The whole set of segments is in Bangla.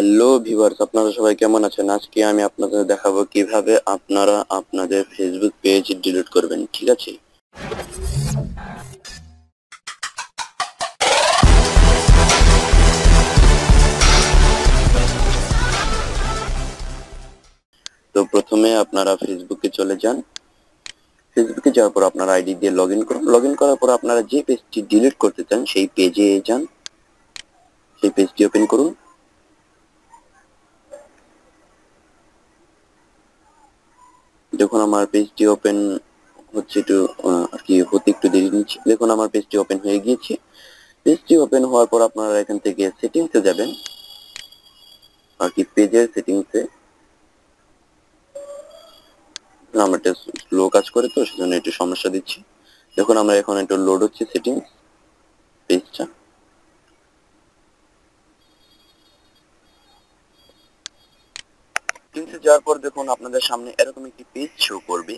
হ্যালো ভিউয়ার্স, আপনারা সবাই কেমন আছেন? আজকে আমি আপনাদের দেখাবো কিভাবে আপনারা আপনাদের ফেসবুক পেজ ডিলিট করবেন। ঠিক আছে, তো প্রথমে আপনারা ফেসবুকে চলে যান। ফেসবুকে যাওয়ার পর আপনার আইডি দিয়ে লগইন করুন। লগইন করার পর আপনারা যে পেজটি ডিলিট করতে চান সেই পেজে যান, সেই পেজটি ওপেন করুন। দেখুন আমার পেজটি ওপেন হচ্ছে, একটু আর কি হতে একটু দেরি নিচ্ছে। দেখুন আমার পেজটি ওপেন হয়ে গিয়েছে। পেজটি ওপেন হওয়ার পর আপনারা এখান থেকে সেটিংসে যাবেন, আর কি পেজের সেটিংসে। আমার এটা স্লো কাজ করে, তো সেজন্য একটু সমস্যা দিচ্ছি। দেখুন আমরা এখন একটু লোড হচ্ছে সেটিংস পেজটা। সেটিংসে যাওয়ার পর দেখুন আপনাদের সামনে এরকম একটি পেজ শো করবে।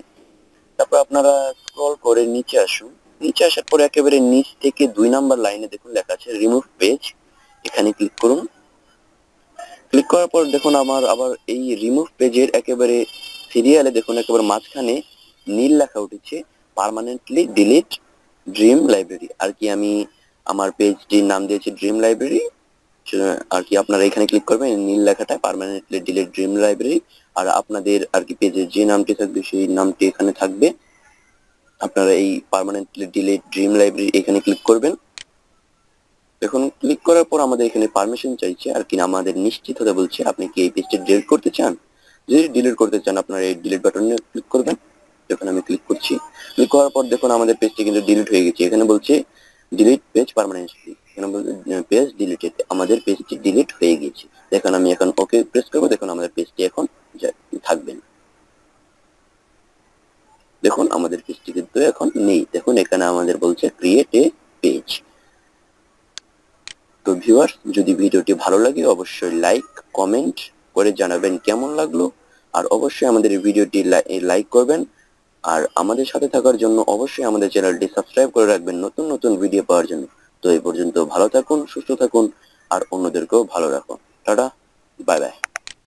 তারপর আপনারা স্ক্রল করে নিচে আসুন। নিচে আসার পর একেবারে নিচ থেকে 2 নাম্বার লাইনে দেখুন লেখা আছে রিমুভ পেজ। এখানে ক্লিক করুন। ক্লিক করার পর দেখুন আমার আবার এই রিমুভ পেজের একেবারে সিরিয়ালে দেখুন একেবারে মাঝখানে নীল লেখা উঠেছে পার্মানেন্টলি ডিলিট ড্রিম লাইব্রেরি। আর কি আমি আমার পেজটির নাম দিয়েছি ড্রিম লাইব্রেরি। আর কি আপনারা এখানে ক্লিক করবেন, নীল লেখাটায় পার্মানেন্টলি ডিলিট ড্রিম লাইব্রেরি। আর আপনাদের আর কি পেজের যে নামটি থাকবে সেই নামটি এখানে থাকবে। আপনারা এই পার্মানেন্টলি ডিলিট ড্রিম লাইব্রেরি এখানে ক্লিক করবেন। এখন ক্লিক করার পর আমাদের এখানে পারমিশন চাইছে, আর কি আমাদের নিশ্চিত হতে বলছে আপনি কি এই পেজটি ডিলিট করতে চান। যদি ডিলিট করতে চান আপনারা এই ডিলিট বাটনে ক্লিক করবেন। এখন আমি ক্লিক করছি। ক্লিক করার পর দেখুন আমাদের পেজটি কিন্তু ডিলিট হয়ে গেছে। এখানে বলছে ডিলিট পেজ পার্মানেন্টলি, এখানে বলছে পেজ ডিলিটেড। আমাদের পেজটি ডিলিট হয়ে গেছে। দেখুন আমি এখন ওকে প্রেস করবো। দেখুন আমাদের পেজটি এখন থাকবে না। দেখুন আমাদের পেজটি কিন্তু এখন নেই। দেখুন এখানে আমাদের বলছে ক্রিয়েট এ পেজ। তো ভিউয়ার্স, যদি ভিডিওটি ভালো লাগে অবশ্যই লাইক কমেন্ট করে জানাবেন কেমন লাগলো। আর অবশ্যই আমাদের এই ভিডিওটি লাইক করবেন। আর আমাদের সাথে থাকার জন্য অবশ্যই আমাদের চ্যানেলটি সাবস্ক্রাইব করে রাখবেন নতুন নতুন ভিডিও পাওয়ার জন্য। তো এই পর্যন্ত ভালো থাকুন, সুস্থ থাকুন, আর অন্যদেরকেও ভালো রাখুন। Tata, bye bye.